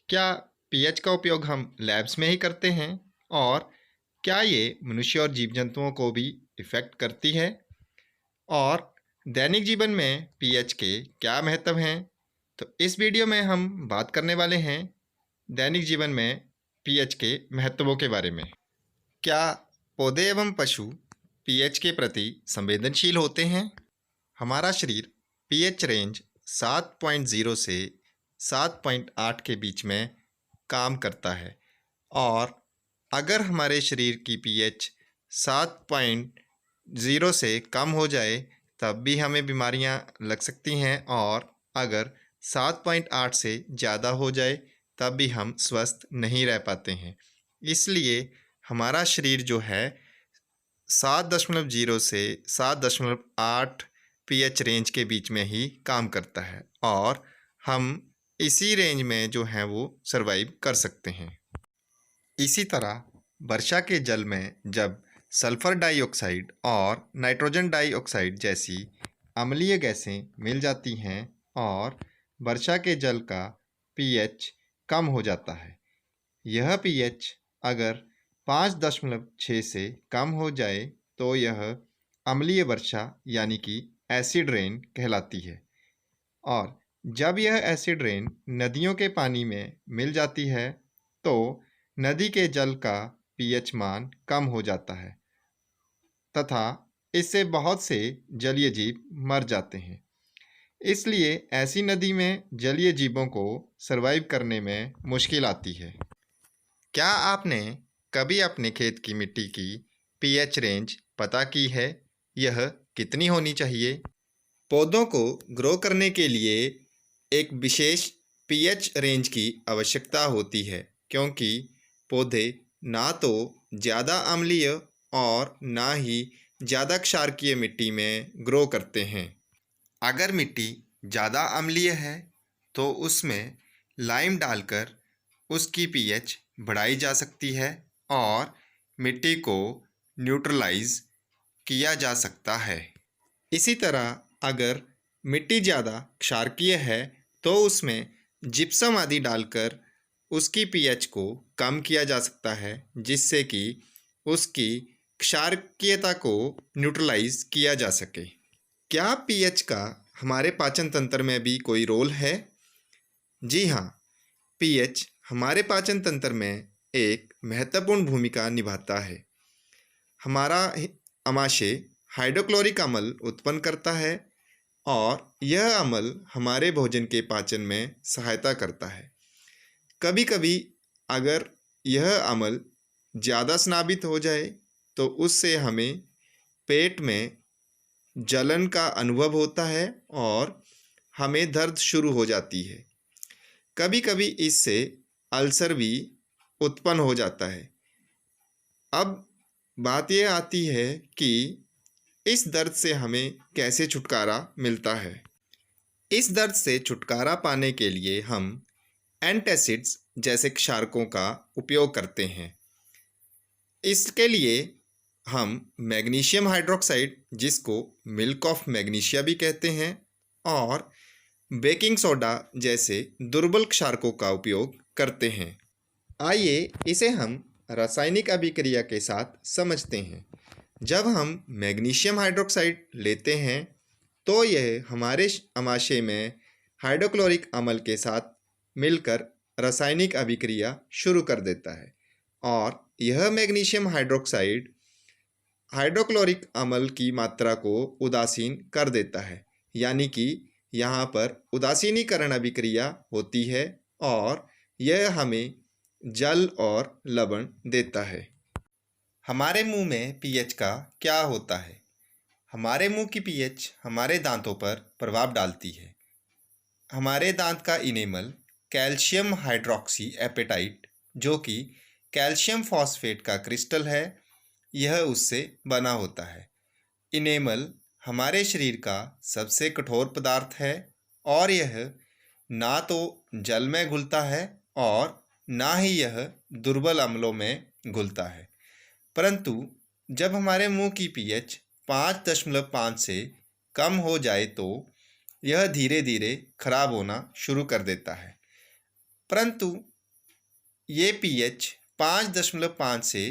क्या पीएच का उपयोग हम लैब्स में ही करते हैं और क्या ये मनुष्य और जीव जंतुओं को भी इफ़ेक्ट करती है? और दैनिक जीवन में पीएच के क्या महत्व हैं? तो इस वीडियो में हम बात करने वाले हैं दैनिक जीवन में पीएच के महत्वों के बारे में। क्या पौधे एवं पशु पीएच के प्रति संवेदनशील होते हैं? हमारा शरीर पीएच रेंज 7.0 से 7.8 के बीच में काम करता है और अगर हमारे शरीर की पीएच 7.0 से कम हो जाए तब भी हमें बीमारियां लग सकती हैं और अगर 7.8 से ज़्यादा हो जाए तब भी हम स्वस्थ नहीं रह पाते हैं। इसलिए हमारा शरीर जो है 7.0 से 7.8 पीएच रेंज के बीच में ही काम करता है और हम इसी रेंज में जो हैं वो सरवाइव कर सकते हैं। इसी तरह वर्षा के जल में जब सल्फ़र डाइऑक्साइड और नाइट्रोजन डाइऑक्साइड जैसी अम्लीय गैसें मिल जाती हैं और वर्षा के जल का पीएच कम हो जाता है। यह पीएच अगर 5.6 से कम हो जाए तो यह अम्लीय वर्षा यानी कि एसिड रेन कहलाती है और जब यह एसिड रेन नदियों के पानी में मिल जाती है तो नदी के जल का पीएच मान कम हो जाता है तथा इससे बहुत से जलीय जीव मर जाते हैं। इसलिए ऐसी नदी में जलीय जीवों को सरवाइव करने में मुश्किल आती है। क्या आपने कभी अपने खेत की मिट्टी की पीएच रेंज पता की है? यह कितनी होनी चाहिए? पौधों को ग्रो करने के लिए एक विशेष पीएच रेंज की आवश्यकता होती है क्योंकि पौधे ना तो ज़्यादा अम्लीय और ना ही ज़्यादा क्षारकीय मिट्टी में ग्रो करते हैं। अगर मिट्टी ज़्यादा अम्लीय है तो उसमें लाइम डालकर उसकी पीएच बढ़ाई जा सकती है और मिट्टी को न्यूट्रलाइज किया जा सकता है। इसी तरह अगर मिट्टी ज़्यादा क्षारकीय है तो उसमें जिप्सम आदि डालकर उसकी पीएच को कम किया जा सकता है जिससे कि उसकी क्षारकीयता को न्यूट्रलाइज किया जा सके। क्या पीएच का हमारे पाचन तंत्र में भी कोई रोल है? जी हाँ, पीएच हमारे पाचन तंत्र में एक महत्वपूर्ण भूमिका निभाता है। हमारा आमाशय हाइड्रोक्लोरिक अम्ल उत्पन्न करता है और यह अम्ल हमारे भोजन के पाचन में सहायता करता है। कभी कभी अगर यह अम्ल ज़्यादा स्नाबित हो जाए तो उससे हमें पेट में जलन का अनुभव होता है और हमें दर्द शुरू हो जाती है। कभी कभी इससे अल्सर भी उत्पन्न हो जाता है। अब बात यह आती है कि इस दर्द से हमें कैसे छुटकारा मिलता है। इस दर्द से छुटकारा पाने के लिए हम एंटासिड्स जैसे क्षारकों का उपयोग करते हैं। इसके लिए हम मैग्नीशियम हाइड्रोक्साइड जिसको मिल्क ऑफ मैग्नीशिया भी कहते हैं और बेकिंग सोडा जैसे दुर्बल क्षारकों का उपयोग करते हैं। आइए इसे हम रासायनिक अभिक्रिया के साथ समझते हैं। जब हम मैग्नीशियम हाइड्रोक्साइड लेते हैं तो यह हमारे आमाशय में हाइड्रोक्लोरिक अम्ल के साथ मिलकर रासायनिक अभिक्रिया शुरू कर देता है और यह मैग्नीशियम हाइड्रोक्साइड हाइड्रोक्लोरिक अम्ल की मात्रा को उदासीन कर देता है, यानी कि यहाँ पर उदासीनीकरण अभिक्रिया होती है और यह हमें जल और लवण देता है। हमारे मुंह में पीएच का क्या होता है? हमारे मुंह की पीएच हमारे दांतों पर प्रभाव डालती है। हमारे दांत का इनेमल कैल्शियम हाइड्रोक्सी एपेटाइट जो कि कैल्शियम फॉस्फेट का क्रिस्टल है, यह उससे बना होता है। इनेमल हमारे शरीर का सबसे कठोर पदार्थ है और यह ना तो जल में घुलता है और ना ही यह दुर्बल अम्लों में घुलता है। परंतु जब हमारे मुंह की पीएच 5.5 से कम हो जाए तो यह धीरे धीरे खराब होना शुरू कर देता है। परंतु ये पीएच 5.5 से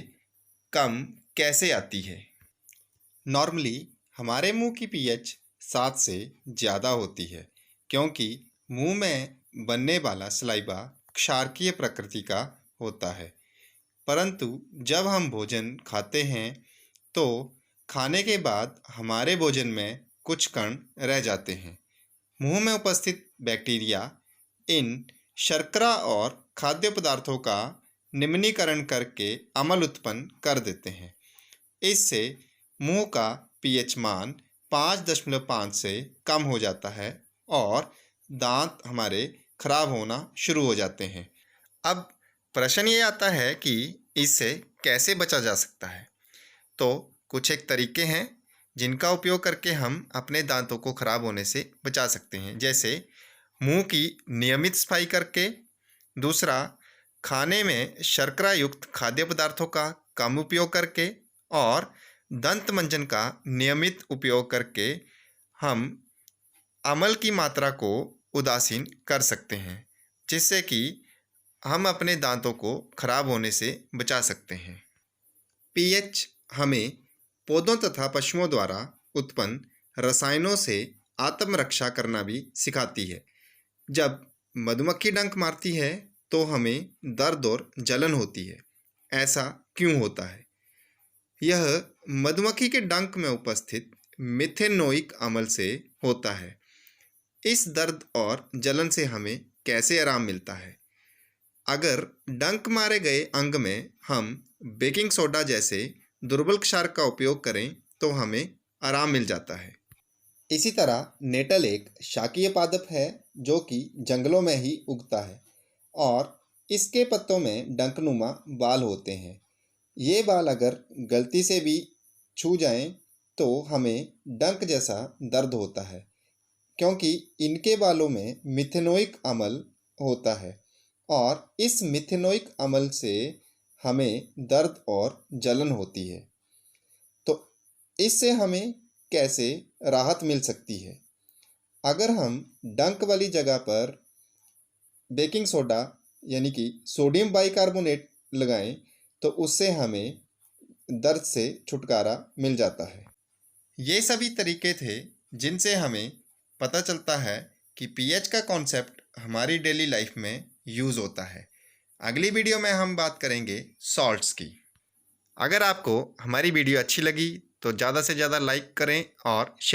कम कैसे आती है? नॉर्मली हमारे मुंह की पीएच 7 से ज़्यादा होती है क्योंकि मुंह में बनने वाला सलाइवा क्षारकीय प्रकृति का होता है। परंतु जब हम भोजन खाते हैं तो खाने के बाद हमारे भोजन में कुछ कण रह जाते हैं। मुंह में उपस्थित बैक्टीरिया इन शर्करा और खाद्य पदार्थों का निम्नीकरण करके अम्ल उत्पन्न कर देते हैं। इससे मुंह का पीएच मान 5.5 से कम हो जाता है और दांत हमारे खराब होना शुरू हो जाते हैं। अब प्रश्न ये आता है कि इससे कैसे बचा जा सकता है। तो कुछ एक तरीके हैं जिनका उपयोग करके हम अपने दांतों को खराब होने से बचा सकते हैं, जैसे मुंह की नियमित सफाई करके, दूसरा खाने में शर्करा युक्त खाद्य पदार्थों का कम उपयोग करके और दंत मंजन का नियमित उपयोग करके हम अम्ल की मात्रा को उदासीन कर सकते हैं, जिससे कि हम अपने दांतों को खराब होने से बचा सकते हैं। पीएच हमें पौधों तथा पशुओं द्वारा उत्पन्न रसायनों से आत्मरक्षा करना भी सिखाती है। जब मधुमक्खी डंक मारती है तो हमें दर्द और जलन होती है। ऐसा क्यों होता है? यह मधुमक्खी के डंक में उपस्थित मिथेनोइक अम्ल से होता है। इस दर्द और जलन से हमें कैसे आराम मिलता है? अगर डंक मारे गए अंग में हम बेकिंग सोडा जैसे दुर्बल क्षार का उपयोग करें तो हमें आराम मिल जाता है। इसी तरह नेटल एक शाकीय पादप है जो कि जंगलों में ही उगता है और इसके पत्तों में डंकनुमा बाल होते हैं। ये बाल अगर गलती से भी छू जाएं तो हमें डंक जैसा दर्द होता है, क्योंकि इनके बालों में मिथेनोइक अम्ल होता है और इस मिथेनोइक अम्ल से हमें दर्द और जलन होती है। तो इससे हमें कैसे राहत मिल सकती है? अगर हम डंक वाली जगह पर बेकिंग सोडा यानी कि सोडियम बाइकार्बोनेट लगाएं तो उससे हमें दर्द से छुटकारा मिल जाता है। ये सभी तरीके थे जिनसे हमें पता चलता है कि पीएच का कॉन्सेप्ट हमारी डेली लाइफ में यूज़ होता है। अगली वीडियो में हम बात करेंगे सॉल्ट्स की। अगर आपको हमारी वीडियो अच्छी लगी तो ज़्यादा से ज़्यादा लाइक करें और शेयर